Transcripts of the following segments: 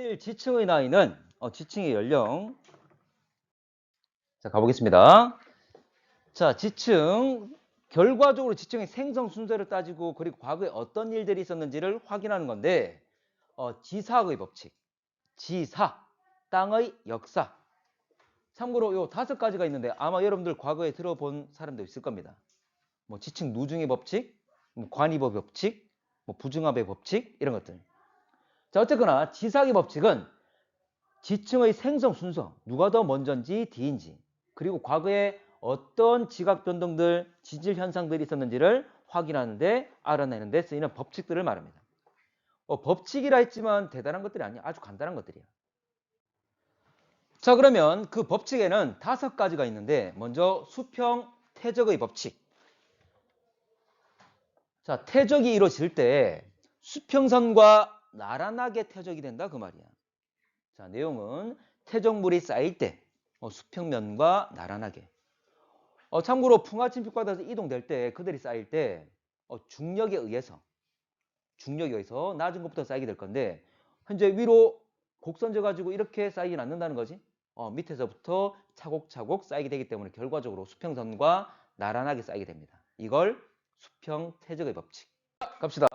사실 지층의 나이는 지층의 연령. 자, 가보겠습니다. 자, 지층. 결과적으로 지층의 생성 순서를 따지고 그리고 과거에 어떤 일들이 있었는지를 확인하는 건데 지사의 법칙, 지사, 땅의 역사. 참고로 요 5가지가 있는데 아마 여러분들 과거에 들어본 사람도 있을 겁니다. 뭐 지층 누중의 법칙, 뭐 관이법 법칙, 뭐 부중합의 법칙 이런 것들. 자, 어쨌거나 지사의 법칙은 지층의 생성 순서, 누가 더 먼저인지 뒤인지, 그리고 과거에 어떤 지각 변동들, 지질 현상들이 있었는지를 확인하는데, 알아내는 데 쓰이는 법칙들을 말합니다. 법칙이라 했지만 대단한 것들이 아니야. 아주 간단한 것들이야. 자, 그러면 그 법칙에는 5가지가 있는데, 먼저 수평 태적의 법칙. 자, 태적이 이루어질 때 수평선과 나란하게 태적이 된다 그 말이야. 자, 내용은 태적물이 쌓일 때 수평면과 나란하게. 참고로 풍화침입 받아서 이동될 때 그들이 쌓일 때 중력에 의해서 낮은 것부터 쌓이게 될 건데, 현재 위로 곡선져 가지고 이렇게 쌓이진 않는다는 거지. 밑에서부터 차곡차곡 쌓이게 되기 때문에 결과적으로 수평선과 나란하게 쌓이게 됩니다. 이걸 수평 태적의 법칙. 갑시다.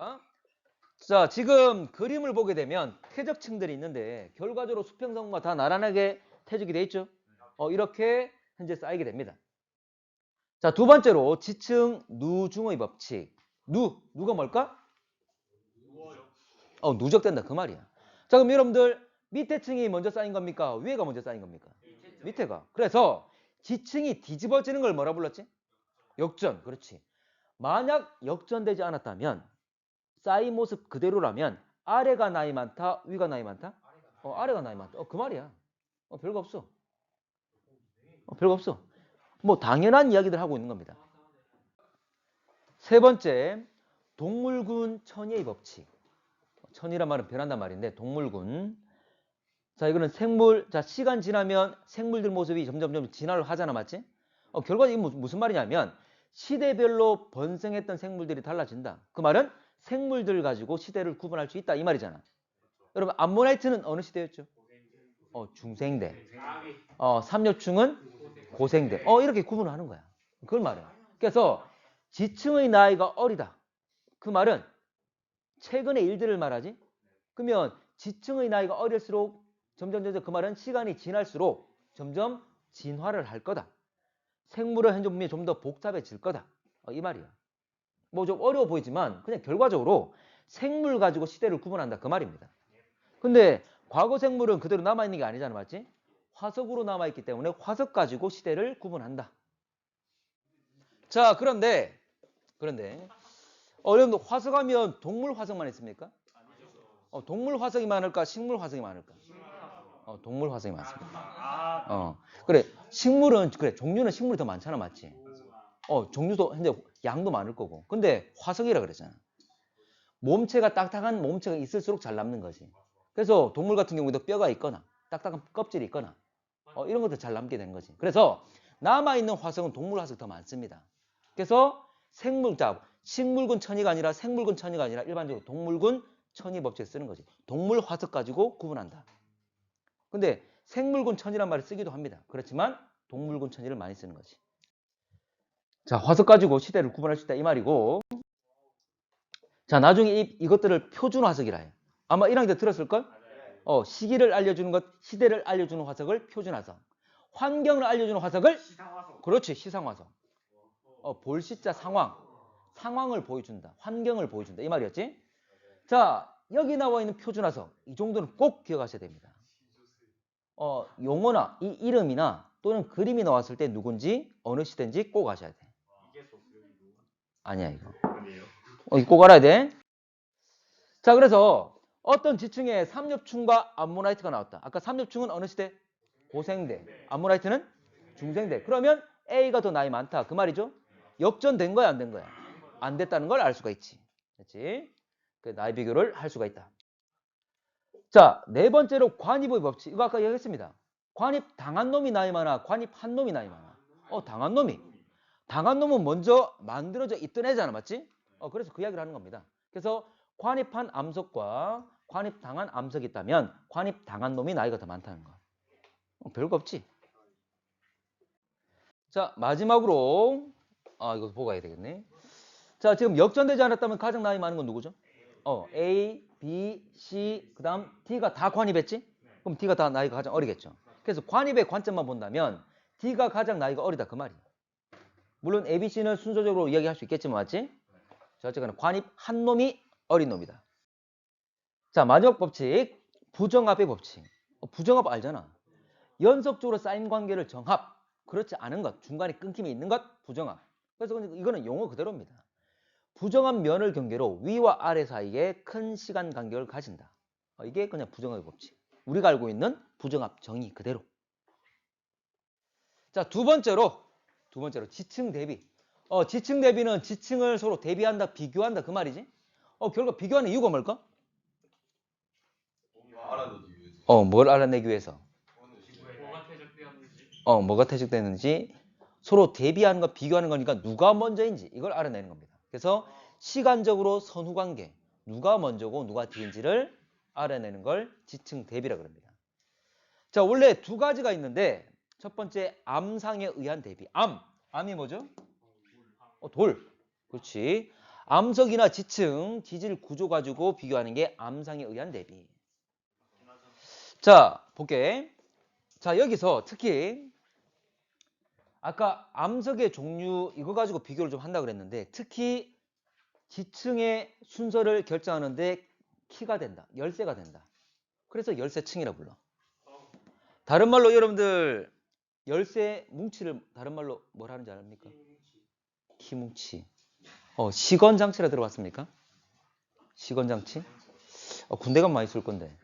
자, 지금 그림을 보게 되면 태적층들이 있는데 결과적으로 수평선과 다 나란하게 태적이 돼 있죠. 이렇게 현재 쌓이게 됩니다. 자, 두 번째로 지층 누중의 법칙. 누가 뭘까? 누적된다 그 말이야. 자, 그럼 여러분들 밑에 층이 먼저 쌓인 겁니까? 위에가 먼저 쌓인 겁니까? 밑에가. 그래서 지층이 뒤집어지는 걸 뭐라 불렀지? 역전. 그렇지. 만약 역전되지 않았다면, 쌓인 모습 그대로라면 아래가 나이 많다, 위가 나이 많다? 아래가 나이 많다. 그 말이야. 별거 없어. 별거 없어. 뭐 당연한 이야기들 하고 있는 겁니다. 세 번째, 동물군 천의의 법칙. 천이란 말은 변한단 말인데, 동물군. 자, 이거는 생물. 자, 시간 지나면 생물들 모습이 점점 진화를 하잖아, 맞지? 결과적으로 이게 무슨 말이냐면 시대별로 번성했던 생물들이 달라진다. 그 말은 생물들 가지고 시대를 구분할 수 있다 이 말이잖아. 여러분, 암모나이트는 어느 시대였죠? 중생대. 삼엽충은 고생대. 이렇게 구분을 하는 거야. 그걸 말해. 그래서 지층의 나이가 어리다. 그 말은 최근의 일들을 말하지. 그러면 지층의 나이가 어릴수록 점점 그 말은 시간이 지날수록 점점 진화를 할 거다. 생물의 현존분이 좀 더 복잡해질 거다. 이 말이야. 뭐 좀 어려워 보이지만 그냥 결과적으로 생물 가지고 시대를 구분한다 그 말입니다. 근데 과거 생물은 그대로 남아있는 게 아니잖아, 맞지? 화석으로 남아있기 때문에 화석 가지고 시대를 구분한다. 자, 그런데 여러분들 화석하면 동물 화석만 있습니까? 동물 화석이 많을까? 식물 화석이 많을까? 동물 화석이 많습니다. 그래, 식물은, 그래, 종류는 식물이 더 많잖아, 맞지? 종류도, 현재 양도 많을 거고. 근데 화석이라 그랬잖아. 몸체가 딱딱한 몸체가 있을수록 잘 남는 거지. 그래서 동물 같은 경우에도 뼈가 있거나 딱딱한 껍질이 있거나 이런 것도 잘 남게 된 거지. 그래서 남아있는 화석은 동물 화석이 더 많습니다. 그래서 식물군 천이가 아니라 생물군 천이가 아니라 일반적으로 동물군 천이 법칙을 쓰는 거지. 동물 화석 가지고 구분한다. 근데 생물군 천이란 말을 쓰기도 합니다. 그렇지만 동물군 천이를 많이 쓰는 거지. 자, 화석 가지고 시대를 구분할 수 있다 이 말이고, 자, 나중에 이것들을 표준 화석이라 해. 아마 1학년 때 들었을걸? 시기를 알려주는 것, 시대를 알려주는 화석을 표준 화석. 환경을 알려주는 화석을 시상화석. 그렇지, 시상화석. 볼 시자 상황을 보여준다. 환경을 보여준다. 이 말이었지? 자, 여기 나와 있는 표준 화석. 이 정도는 꼭 기억하셔야 됩니다. 용어나 이 이름이나 또는 그림이 나왔을 때 누군지 어느 시대인지 꼭 아셔야 돼. 아니야, 이거. 이거 꼭 알아야 돼. 자, 그래서 어떤 지층에 삼엽충과 암모나이트가 나왔다. 아까 삼엽충은 어느 시대? 고생대. 암모나이트는 중생대. 그러면 A가 더 나이 많다. 그 말이죠. 역전된 거야, 안 된 거야? 안 됐다는 걸 알 수가 있지. 그렇지? 그 나이 비교를 할 수가 있다. 자, 네 번째로 관입의 법칙. 이거 아까 얘기했습니다. 관입 당한 놈이 나이 많아? 관입한 놈이 나이 많아? 당한 놈이. 당한 놈은 먼저 만들어져 있던 애잖아, 맞지? 그래서 그 이야기를 하는 겁니다. 그래서 관입한 암석과 관입당한 암석이 있다면 관입당한 놈이 나이가 더 많다는 거. 별거 없지. 자, 마지막으로 이거 보고 가야 되겠네. 자, 지금 역전되지 않았다면 가장 나이 많은 건 누구죠? A, B, C, 그 다음 D가 다 관입했지? 그럼 D가 다 나이가 가장 어리겠죠. 그래서 관입의 관점만 본다면 D가 가장 나이가 어리다 그 말이야. 물론 A, B, C는 순서적으로 이야기할 수 있겠지만 맞지? 자, 어쨌거나 관입 한 놈이 어린 놈이다. 자, 마지막 법칙 부정합의 법칙. 부정합 알잖아. 연속적으로 쌓인 관계를 정합. 그렇지 않은 것, 중간에 끊김이 있는 것 부정합. 그래서 이거는 용어 그대로입니다. 부정합 면을 경계로 위와 아래 사이에 큰 시간 간격을 가진다. 이게 그냥 부정합의 법칙. 우리가 알고 있는 부정합 정의 그대로. 자, 두 번째로 지층 대비. 지층 대비는 지층을 서로 대비한다, 비교한다 그 말이지. 결국 비교하는 이유가 뭘까? 뭘 알아내기 위해서? 뭐가 퇴적되는지 서로 대비하는 거, 비교하는 거니까 누가 먼저인지 이걸 알아내는 겁니다. 그래서 시간적으로 선후관계, 누가 먼저고 누가 뒤인지를 알아내는 걸 지층 대비라고 합니다. 자, 원래 두 가지가 있는데 첫 번째 암상에 의한 대비. 암이 뭐죠? 돌. 그렇지. 암석이나 지층, 지질 구조 가지고 비교하는 게 암상에 의한 대비. 자, 볼게. 자, 여기서 특히 아까 암석의 종류 이거 가지고 비교를 좀 한다고 그랬는데 특히 지층의 순서를 결정하는데 키가 된다. 열쇠가 된다. 그래서 열쇠층이라고 불러. 다른 말로 여러분들 열쇠 뭉치를 다른 말로 뭘 하는지 압니까? 키뭉치. 시건장치라 들어봤습니까? 시건장치? 군대 가면 많이 쓸 건데.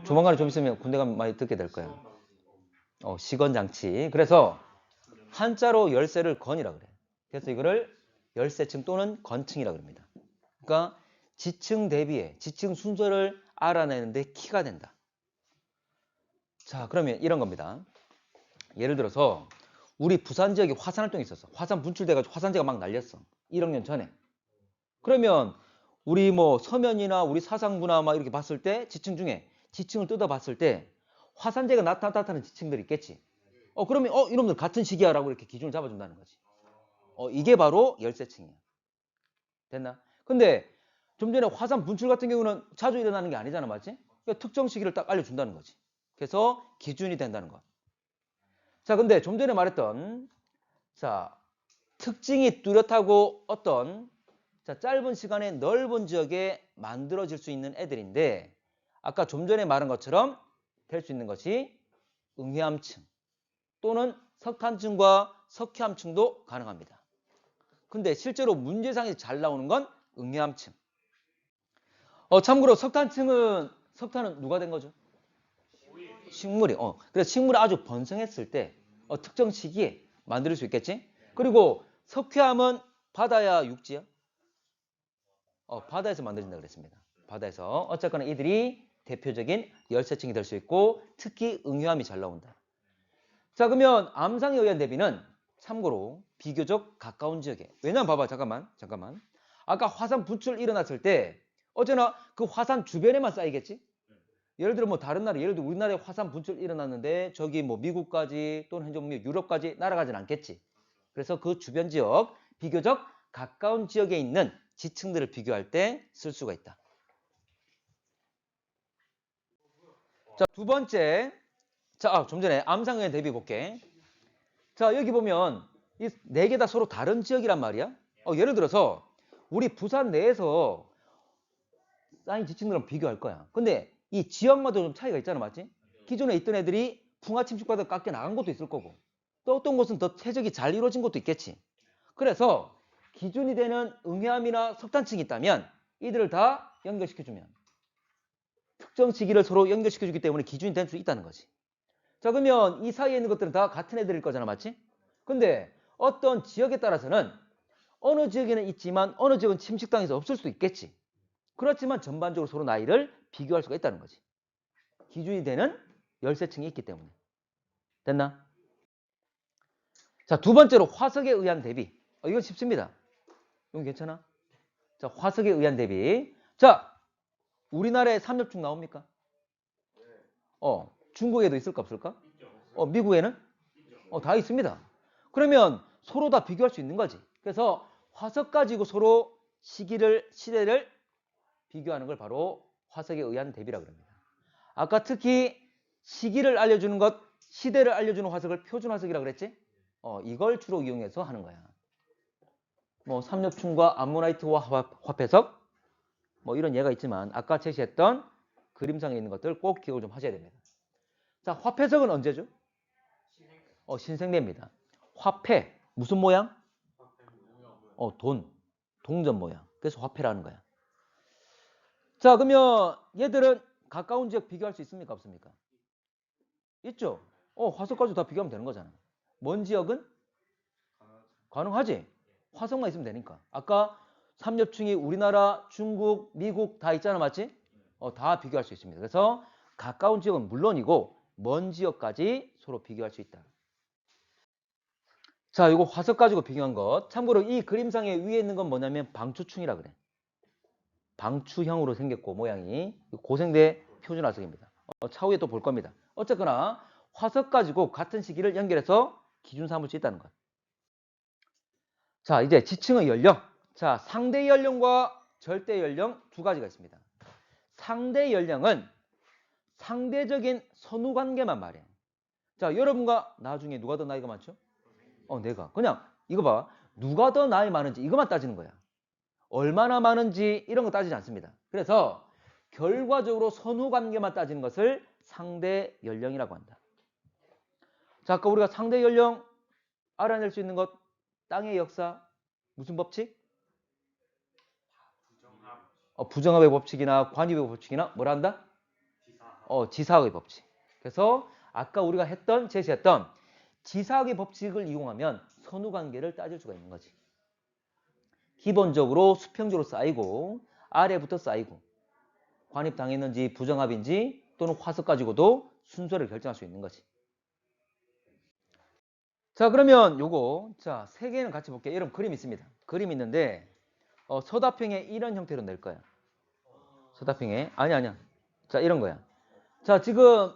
조만간에 좀 있으면 군대 가면 많이 듣게 될 거예요. 시건장치. 그래서 한자로 열쇠를 건이라 그래. 그래서 이거를 열쇠층 또는 건층이라고 합니다. 그러니까 지층 대비에 지층 순서를 알아내는데 키가 된다. 자, 그러면 이런 겁니다. 예를 들어서 우리 부산 지역에 화산 활동이 있었어. 화산 분출돼가지고 화산재가 막 날렸어. 1억 년 전에. 그러면 우리 뭐 서면이나 우리 사상부나 막 이렇게 봤을 때 지층 중에 지층을 뜯어봤을 때 화산재가 나타나는 지층들이 있겠지. 그러면 이놈들 같은 시기야라고 이렇게 기준을 잡아준다는 거지. 이게 바로 열쇠층이야. 됐나? 근데 좀 전에 화산 분출 같은 경우는 자주 일어나는 게 아니잖아, 맞지? 그러니까 특정 시기를 딱 알려준다는 거지. 그래서 기준이 된다는 것. 자, 근데 좀 전에 말했던 특징이 뚜렷하고 어떤 짧은 시간에 넓은 지역에 만들어질 수 있는 애들인데 아까 좀 전에 말한 것처럼 될 수 있는 것이 응해암층 또는 석탄층과 석회암층도 가능합니다. 근데 실제로 문제상에서 잘 나오는 건 응해암층. 참고로 석탄은 누가 된 거죠? 식물이. 그래서 식물이 아주 번성했을 때 특정 시기에 만들 수 있겠지? 그리고 석회암은 바다야 육지야? 바다에서 만들어진다고 그랬습니다. 바다에서. 어쨌거나 이들이 대표적인 열쇠층이 될 수 있고 특히 응효암이 잘 나온다. 자, 그러면 암상에 의한 대비는 참고로 비교적 가까운 지역에. 왜냐면 봐봐. 잠깐만. 아까 화산 분출 일어났을 때 어제나 그 화산 주변에만 쌓이겠지? 예를 들어 뭐 다른 나라, 예를 들어 우리나라에 화산 분출 일어났는데 저기 뭐 미국까지 또는 현재 유럽까지 날아가진 않겠지. 그래서 그 주변 지역, 비교적 가까운 지역에 있는 지층들을 비교할 때 쓸 수가 있다. 자, 두 번째. 자, 좀 전에 암상에 대비 볼게. 자, 여기 보면 이 네 개 다 서로 다른 지역이란 말이야. 예를 들어서 우리 부산 내에서 쌓인 지층들은 비교할 거야. 근데 이 지역마다 좀 차이가 있잖아, 맞지? 기존에 있던 애들이 풍화 침식받아 깎여 나간 것도 있을 거고 또 어떤 곳은 더 퇴적이 잘 이루어진 것도 있겠지. 그래서 기준이 되는 응해암이나 석탄층이 있다면 이들을 다 연결시켜주면 특정 시기를 서로 연결시켜주기 때문에 기준이 될 수 있다는 거지. 자, 그러면 이 사이에 있는 것들은 다 같은 애들일 거잖아, 맞지? 근데 어떤 지역에 따라서는 어느 지역에는 있지만 어느 지역은 침식당해서 없을 수도 있겠지. 그렇지만 전반적으로 서로 나이를 비교할 수가 있다는 거지. 기준이 되는 열쇠층이 있기 때문에. 됐나? 자, 두 번째로 화석에 의한 대비. 이건 쉽습니다. 이건 괜찮아? 자, 화석에 의한 대비. 자, 우리나라에 삼엽충 나옵니까? 중국에도 있을까 없을까? 미국에는? 다 있습니다. 그러면 서로 다 비교할 수 있는 거지. 그래서 화석 가지고 서로 시대를 비교하는 걸 바로 화석에 의한 대비라고 합니다. 아까 특히 시기를 알려주는 것, 시대를 알려주는 화석을 표준화석이라고 그랬지? 이걸 주로 이용해서 하는 거야. 뭐 삼엽충과 암모나이트와 화폐석 뭐 이런 예가 있지만 아까 제시했던 그림상에 있는 것들 꼭 기억을 좀 하셔야 됩니다. 자, 화폐석은 언제죠? 신생대입니다. 화폐 무슨 모양? 동전 모양. 그래서 화폐라는 거야. 자, 그러면 얘들은 가까운 지역 비교할 수 있습니까? 없습니까? 있죠. 화석 가지고 다 비교하면 되는 거잖아. 먼 지역은? 가능하지. 화석만 있으면 되니까. 아까 삼엽충이 우리나라, 중국, 미국 다 있잖아. 맞지? 다 비교할 수 있습니다. 그래서 가까운 지역은 물론이고 먼 지역까지 서로 비교할 수 있다. 자, 이거 화석 가지고 비교한 것. 참고로 이 그림상에 위에 있는 건 뭐냐면 방추충이라 그래. 방추형으로 생겼고 모양이 고생대 표준 화석입니다. 차후에 또 볼 겁니다. 어쨌거나 화석 가지고 같은 시기를 연결해서 기준 삼을 수 있다는 것. 자, 이제 지층의 연령. 자, 상대 연령과 절대 연령 두 가지가 있습니다. 상대 연령은 상대적인 선후 관계만 말해. 자, 여러분과 나중에 누가 더 나이가 많죠? 내가. 그냥 이거 봐. 누가 더 나이 많은지 이것만 따지는 거야. 얼마나 많은지 이런 거 따지지 않습니다. 그래서 결과적으로 선후 관계만 따지는 것을 상대 연령이라고 한다. 자, 아까 우리가 상대 연령 알아낼 수 있는 것 땅의 역사 무슨 법칙? 부정합의 법칙이나 관입의 법칙이나 뭐라 한다? 지사학의 법칙. 그래서 아까 우리가 제시했던 지사학의 법칙을 이용하면 선후 관계를 따질 수가 있는 거지. 기본적으로 수평적으로 쌓이고 아래부터 쌓이고 관입당했는지 부정합인지 또는 화석 가지고도 순서를 결정할 수 있는 거지. 자, 그러면 요거 세 개는 같이 볼게요. 여러분 그림 있습니다. 그림 있는데 서답형에 이런 형태로 낼 거야. 서답형에 아니야. 자, 이런 거야. 자, 지금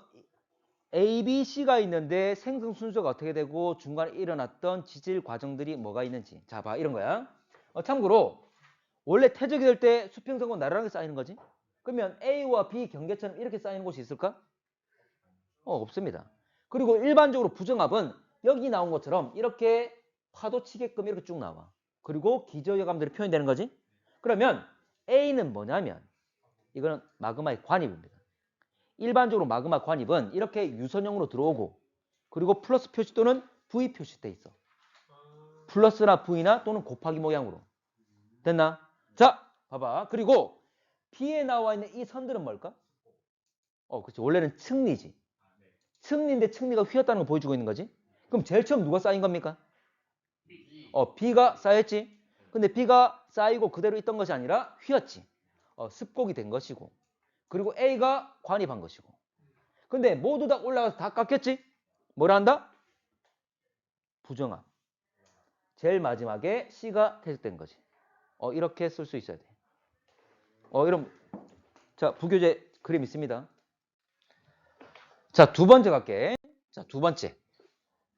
A, B, C가 있는데 생성 순서가 어떻게 되고 중간에 일어났던 지질 과정들이 뭐가 있는지. 자, 봐. 이런 거야. 참고로 원래 태적이 될 때 수평선은 나란하게 쌓이는 거지. 그러면 A와 B 경계처럼 이렇게 쌓이는 곳이 있을까? 없습니다. 그리고 일반적으로 부정합은 여기 나온 것처럼 이렇게 파도 치게끔 이렇게 쭉 나와. 그리고 기저여감들이 표현되는 거지. 그러면 A는 뭐냐면 이거는 마그마의 관입입니다. 일반적으로 마그마 관입은 이렇게 유선형으로 들어오고 그리고 플러스 표시 또는 V 표시돼 있어. 플러스나 V나 또는 곱하기 모양으로. 됐나? 자, 봐봐. 그리고 B에 나와 있는 이 선들은 뭘까? 그렇지. 원래는 층리지. 층리인데 층리가 휘었다는 걸 보여주고 있는 거지. 그럼 제일 처음 누가 쌓인 겁니까? B가 쌓였지. 근데 B가 쌓이고 그대로 있던 것이 아니라 휘었지. 습곡이 된 것이고. 그리고 A가 관입한 것이고. 근데 모두 다 올라가서 다 깎였지? 뭐라 한다? 부정합. 제일 마지막에 C가 퇴색된 거지. 이렇게 쓸 수 있어야 돼. 이런 자, 부교재 그림 있습니다. 자, 두 번째 갈게. 자, 두 번째.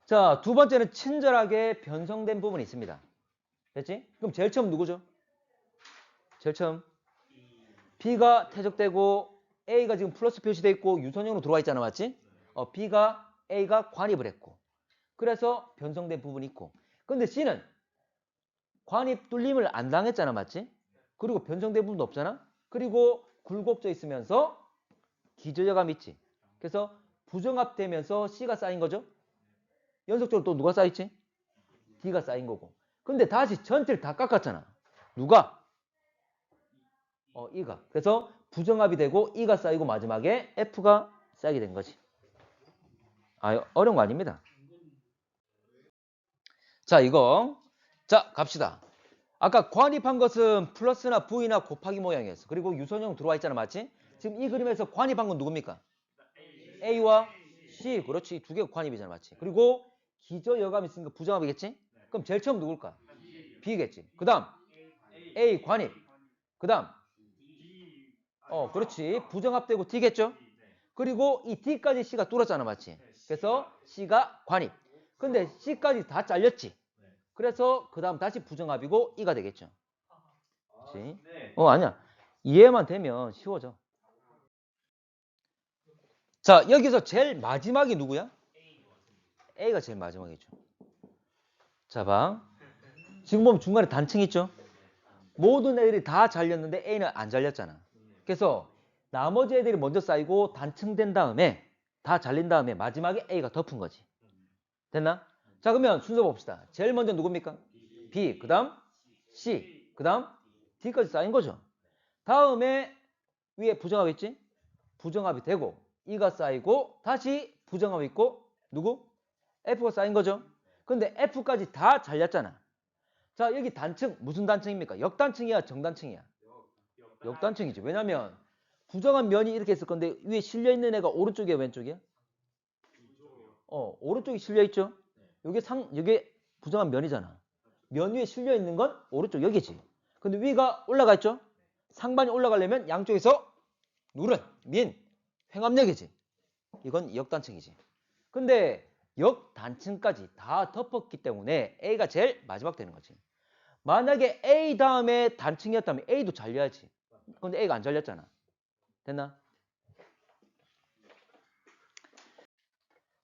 자, 두 번째는 친절하게 변성된 부분이 있습니다. 됐지? 그럼 제일 처음 누구죠? 제일 처음 B가 퇴적되고 A가 지금 플러스 표시돼 있고 유선형으로 들어와 있잖아. 맞지? A가 관입을 했고 그래서 변성된 부분이 있고 근데 C는 관입 뚫림을 안 당했잖아. 맞지? 그리고 변성된 부분도 없잖아. 그리고 굴곡져 있으면서 기저여감 있지. 그래서 부정합되면서 C가 쌓인 거죠. 연속적으로 또 누가 쌓였지? D가 쌓인 거고. 근데 다시 전체를 다 깎았잖아. 누가? E가. 그래서 부정합이 되고 E가 쌓이고 마지막에 F가 쌓이게 된 거지. 어려운 거 아닙니다. 자, 이거. 자, 갑시다. 아까 관입한 것은 플러스나 V나 곱하기 모양이었어. 그리고 유선형 들어와 있잖아. 맞지? 지금 이 그림에서 관입한 건 누굽니까? A와 C. 그렇지. 두 개가 관입이잖아. 맞지? 그리고 기저여감 있으니까 부정합이겠지? 그럼 제일 처음 누굴까? B겠지. 그 다음 A 관입. 그 다음 그렇지. 부정합되고 D겠죠? 그리고 이 D까지 C가 뚫었잖아, 맞지? 그래서 C가 관입. 근데 C까지 다 잘렸지? 그래서 그 다음 다시 부정합이고 E가 되겠죠. 그렇지? 아니야. 이해만 되면 쉬워져. 자, 여기서 제일 마지막이 누구야? A가 제일 마지막이죠. 자, 봐. 지금 보면 중간에 단층 있죠? 모든 애들이 다 잘렸는데 A는 안 잘렸잖아. 그래서 나머지 애들이 먼저 쌓이고 단층된 다음에 다 잘린 다음에 마지막에 A가 덮은 거지. 됐나? 자, 그러면 순서 봅시다. 제일 먼저 누굽니까? B, 그 다음 C, 그 다음 D까지 쌓인 거죠. 다음에 위에 부정합 있지? 부정합이 되고 E가 쌓이고 다시 부정합이 있고 누구? F가 쌓인 거죠. 근데 F까지 다 잘렸잖아. 자, 여기 단층 무슨 단층입니까? 역단층이야, 정단층이야? 역단층이지. 왜냐면 부정한 면이 이렇게 있을 건데 위에 실려 있는 애가 오른쪽이야, 왼쪽이야? 오른쪽이 실려 있죠. 이게 부정한 면이잖아. 면 위에 실려 있는 건 오른쪽 여기지. 근데 위가 올라가 있죠. 상반이 올라가려면 양쪽에서 누른 민 횡압력이지. 이건 역단층이지. 근데 역단층까지 다 덮었기 때문에 A가 제일 마지막 되는 거지. 만약에 A 다음에 단층이었다면 A도 잘려야지. 근데 A가 안 잘렸잖아. 됐나?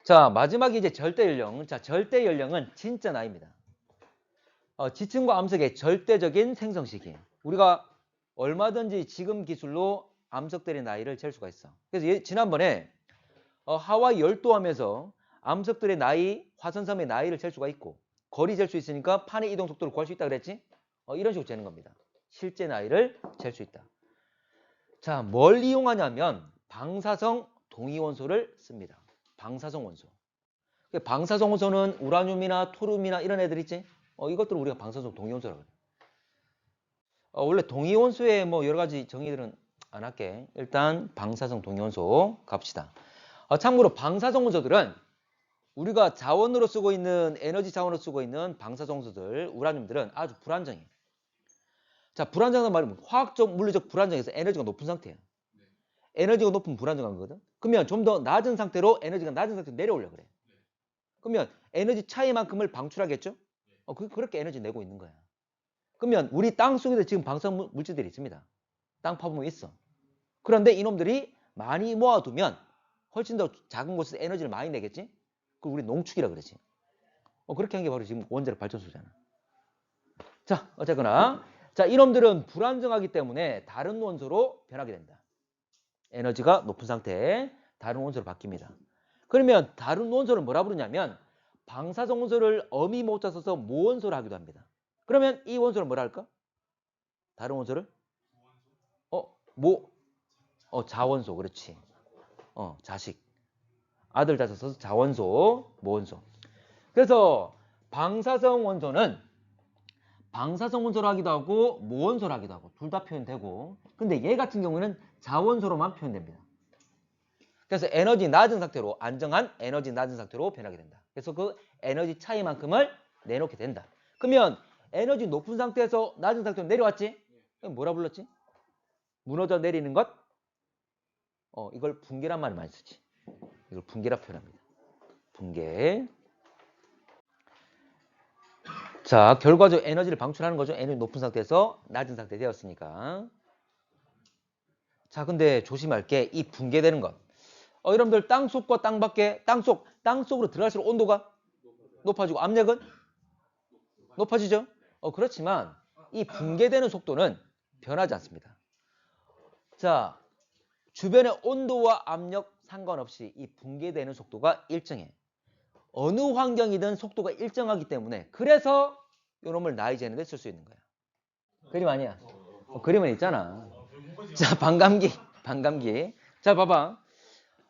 자, 마지막이 이제 절대연령. 자, 절대연령은 진짜 나이입니다. 지층과 암석의 절대적인 생성 시기. 우리가 얼마든지 지금 기술로 암석들의 나이를 잴 수가 있어. 그래서 지난번에 하와이 열도하면서 암석들의 나이, 화산섬의 나이를 잴 수가 있고 거리 잴 수 있으니까 판의 이동 속도를 구할 수 있다 그랬지? 이런 식으로 재는 겁니다. 실제 나이를 잴 수 있다. 자, 뭘 이용하냐면 방사성 동위원소를 씁니다. 방사성 원소. 방사성 원소는 우라늄이나 토륨이나 이런 애들 있지? 이것들을 우리가 방사성 동위원소라고 해요. 원래 동위원소의 뭐 여러 가지 정의들은 안 할게. 일단 방사성 동위원소 갑시다. 참고로 방사성 원소들은 우리가 자원으로 쓰고 있는 에너지 자원으로 쓰고 있는 방사성 원소들, 우라늄들은 아주 불안정해. 자, 불안정한 말은 화학적, 물리적 불안정해서 에너지가 높은 상태야. 에너지가 높은 불안정한 거거든. 그러면 좀 더 낮은 상태로 에너지가 낮은 상태로 내려오려고 그래. 그러면 에너지 차이만큼을 방출하겠죠? 그렇게 에너지 내고 있는 거야. 그러면 우리 땅 속에도 지금 방사성 물질들이 있습니다. 땅 파보면 있어. 그런데 이놈들이 많이 모아두면 훨씬 더 작은 곳에서 에너지를 많이 내겠지? 그걸 우리 농축이라 그러지. 그렇게 한 게 바로 지금 원자력 발전소잖아. 자, 어쨌거나 자, 이놈들은 불안정하기 때문에 다른 원소로 변하게 된다. 에너지가 높은 상태에 다른 원소로 바뀝니다. 그러면 다른 원소를 뭐라 부르냐면 방사성 원소를 어미 모자 써서 모원소로 하기도 합니다. 그러면 이 원소를 뭐라 할까? 다른 원소를? 자원소. 그렇지. 자식. 아들 자식 써서 자원소, 모원소. 그래서 방사성 원소는 방사성 원소로 하기도 하고 모원소로 하기도 하고 둘 다 표현되고, 근데 얘 같은 경우는 자원소로만 표현됩니다. 그래서 에너지 낮은 상태로, 안정한 에너지 낮은 상태로 변하게 된다. 그래서 그 에너지 차이만큼을 내놓게 된다. 그러면 에너지 높은 상태에서 낮은 상태로 내려왔지? 뭐라 불렀지? 무너져 내리는 것? 이걸 붕괴란 말을 많이 쓰지. 이걸 붕괴라 표현합니다. 붕괴. 자, 결과적으로 에너지를 방출하는 거죠. 에너지 높은 상태에서 낮은 상태 되었으니까. 자, 근데 조심할 게 이 붕괴되는 것. 여러분들 땅속과 땅밖에, 땅속으로 들어갈수록 온도가 높아지고 압력은 높아지죠. 그렇지만 이 붕괴되는 속도는 변하지 않습니다. 자, 주변의 온도와 압력 상관없이 이 붕괴되는 속도가 일정해. 어느 환경이든 속도가 일정하기 때문에 그래서 이놈을 나이 재는 데 쓸 수 있는 거야. 그림 아니야? 그림은 있잖아. 자, 반감기. 자, 봐봐.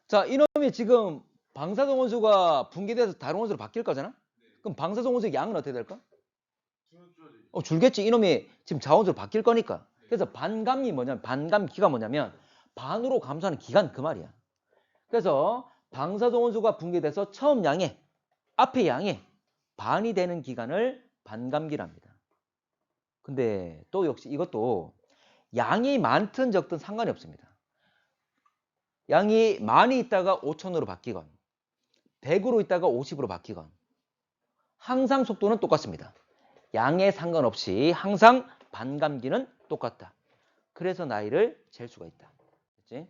자, 이놈이 지금 방사성 원소가 붕괴돼서 다른 원소로 바뀔 거잖아? 그럼 방사성 원소의 양은 어떻게 될까? 줄겠지. 이놈이 지금 자원소로 바뀔 거니까. 그래서 반감기가 뭐냐면 반으로 감소하는 기간 그 말이야. 그래서 방사성 원소가 붕괴돼서 처음 양의 앞의 양의 반이 되는 기간을 반감기랍니다. 근데 또 역시 이것도 양이 많든 적든 상관이 없습니다. 양이 많이 있다가 5,000으로 바뀌건 100으로 있다가 50으로 바뀌건 항상 속도는 똑같습니다. 양에 상관없이 항상 반감기는 똑같다. 그래서 나이를 잴 수가 있다. 그치?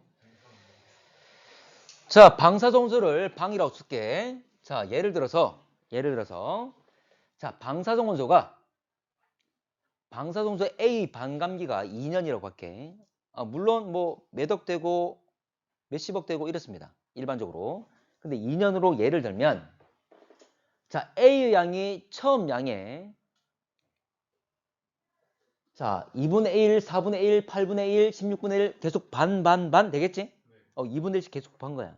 자, 방사성소를 방이라고 쓸게. 자, 예를 들어서 자, 방사성소가 방사성소 A 반감기가 2년이라고 할게. 물론 뭐 몇억 되고 몇십억 되고 이렇습니다. 일반적으로. 근데 2년으로 예를 들면 자, A의 양이 처음 양에 자, 2분의 1, 4분의 1, 8분의 1, 16분의 1 계속 반 되겠지? 2분의 1씩 계속 곱한 거야.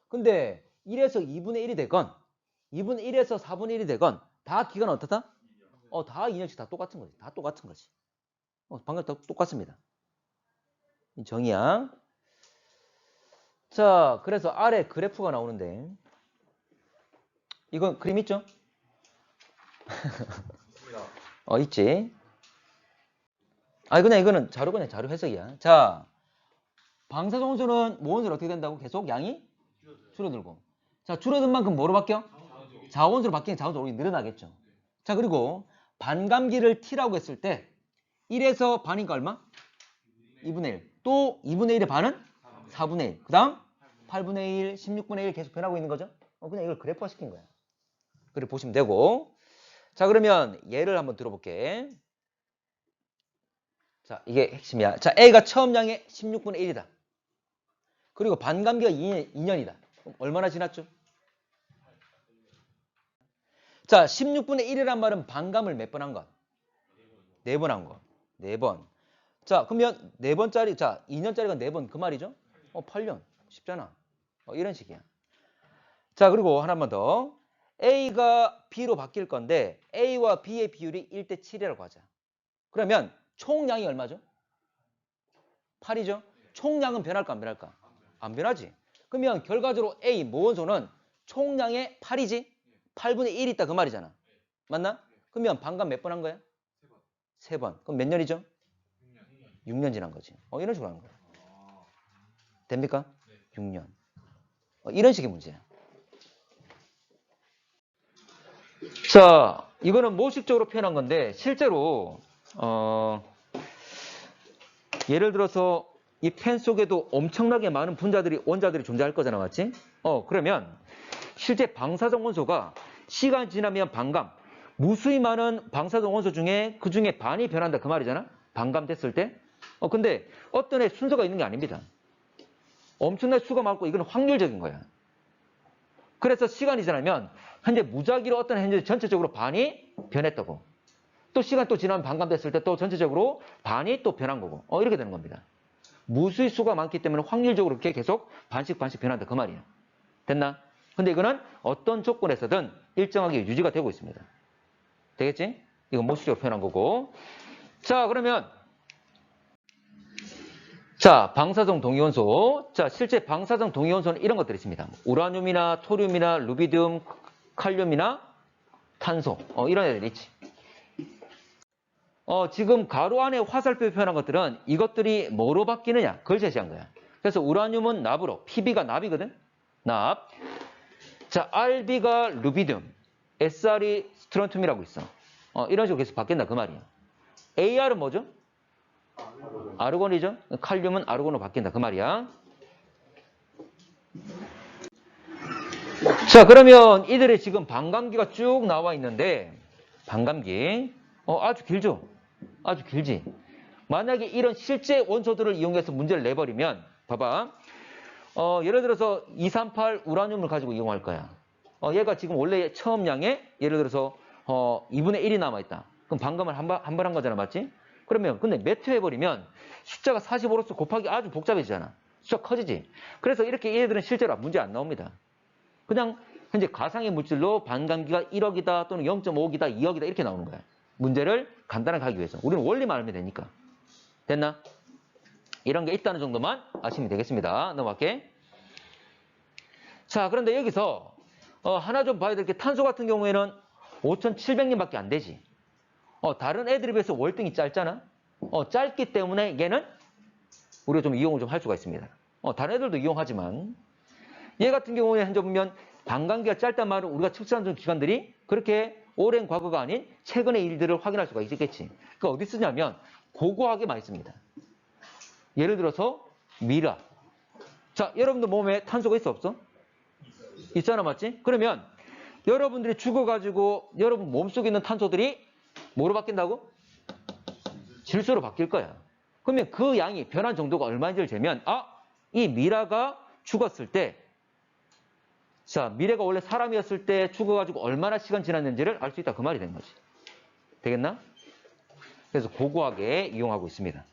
근데 1에서 2분의 1이 되건 2분의 1에서 4분의 1이 되건 다 기간은 어떻다? 다 2년씩 다 똑같은 거지. 다 똑같은 거지. 방금 다 똑같습니다. 정의야. 자, 그래서 아래 그래프가 나오는데 이건 그림 있죠? 있지. 그냥 이거는 그냥 자료 해석이야. 자, 방사성소는 모원수로 어떻게 된다고? 계속 양이 줄어들고. 자, 줄어든 만큼 뭐로 바뀌어? 자원수로 바뀌는 자원수로 늘어나겠죠. 자, 그리고 반감기를 T라고 했을 때 1에서 반이니까 얼마? 2분의 1. 또 2분의 1의 반은 4분의 1. 그 다음 8분의 1, 16분의 1 계속 변하고 있는 거죠. 그냥 이걸 그래프화 시킨 거야. 그래 보시면 되고. 자, 그러면 예를 한번 들어볼게. 자, 이게 핵심이야. 자, A가 처음 양의 16분의 1이다. 그리고 반감기가 2년이다. 그럼 얼마나 지났죠? 자, 16분의 1이란 말은 반감을 몇 번 한 것? 4번 한 거. 4번. 자, 그러면 4번짜리, 자, 2년짜리가 4번 그 말이죠? 8년. 쉽잖아. 이런 식이야. 자, 그리고 하나만 더. A가 B로 바뀔 건데 A와 B의 비율이 1대 7이라고 하자. 그러면 총량이 얼마죠? 8이죠? 총량은 변할까 안 변할까? 안 변하지. 그러면 결과적으로 A 모원소는 총량의 8이지? 8분의 1이 있다 그 말이잖아. 맞나? 그러면 반감 몇 번 한 거야? 3번. 그럼 몇 년이죠? 6년 지난 거지. 이런 식으로 하는 거야. 됩니까? 6년. 이런 식의 문제야. 자, 이거는 모식적으로 표현한 건데 실제로 예를 들어서 이 펜 속에도 엄청나게 많은 원자들이 존재할 거잖아, 맞지? 그러면 실제 방사성 원소가 시간이 지나면 반감, 무수히 많은 방사성 원소 중에 그 중에 반이 변한다 그 말이잖아? 반감됐을 때. 근데 어떤 애 순서가 있는 게 아닙니다. 엄청난 수가 많고 이건 확률적인 거야. 그래서 시간이 지나면 현재 무작위로 어떤 현재 전체적으로 반이 변했다고. 또 시간 또 지나면 반감됐을 때 또 전체적으로 반이 또 변한 거고. 이렇게 되는 겁니다. 무수히 수가 많기 때문에 확률적으로 이렇게 계속 반씩 변한다 그 말이야. 됐나? 근데 이거는 어떤 조건에서든 일정하게 유지가 되고 있습니다. 되겠지? 이건 모식적으로 표현한 거고. 자, 그러면 자, 방사성 동위원소. 자, 실제 방사성 동위원소는 이런 것들이 있습니다. 우라늄이나 토륨이나 루비디움, 칼륨이나 탄소. 이런 애들이 있지. 지금 가로 안에 화살표 표현한 것들은 이것들이 뭐로 바뀌느냐? 그걸 제시한 거야. 그래서 우라늄은 납으로, PB가 납이거든? 납. 자, RB가 루비디움, SR이 스트론튬이라고 있어. 이런 식으로 계속 바뀐다 그 말이야. AR은 뭐죠? 아르곤이죠? 칼륨은 아르곤으로 바뀐다 그 말이야. 자, 그러면 이들의 지금 반감기가 쭉 나와 있는데 반감기 아주 길죠? 아주 길지? 만약에 이런 실제 원소들을 이용해서 문제를 내버리면 봐봐. 예를 들어서 238 우라늄을 가지고 이용할 거야. 얘가 지금 원래 처음 양에 예를 들어서 2분의 1이 남아있다. 그럼 반감을 한 번 한 거잖아. 맞지? 그러면 근데 몇 회 해버리면 숫자가 45로서 곱하기 아주 복잡해지잖아. 숫자 커지지? 그래서 이렇게 얘들은 실제로 문제 안 나옵니다. 그냥 현재 가상의 물질로 반감기가 1억이다 또는 0.5억이다 2억이다 이렇게 나오는 거야. 문제를 간단하게 하기 위해서. 우리는 원리만 알면 되니까. 됐나? 이런 게 있다는 정도만 아시면 되겠습니다. 넘어갈게. 자, 그런데 여기서 하나 좀 봐야 될 게 탄소 같은 경우에는 5,700년밖에 안 되지. 다른 애들에 비해서 월등히 짧잖아. 짧기 때문에 얘는 우리가 좀 이용을 좀 할 수가 있습니다. 다른 애들도 이용하지만 얘 같은 경우에 현재 보면 반감기가 짧단 말은 우리가 측정한 기간들이 그렇게 오랜 과거가 아닌 최근의 일들을 확인할 수가 있겠지. 그러니까 어디 쓰냐면 고고하게 많이 씁니다. 예를 들어서 미라. 자, 여러분들 몸에 탄소가 있어 없어? 있잖아, 맞지? 그러면 여러분들이 죽어가지고 여러분 몸속에 있는 탄소들이 뭐로 바뀐다고? 질소로 바뀔 거야. 그러면 그 양이 변한 정도가 얼마인지를 재면 이 미라가 죽었을 때 자, 미래가 원래 사람이었을 때 죽어가지고 얼마나 시간 지났는지를 알 수 있다. 그 말이 되는 거지. 되겠나? 그래서 고고하게 이용하고 있습니다.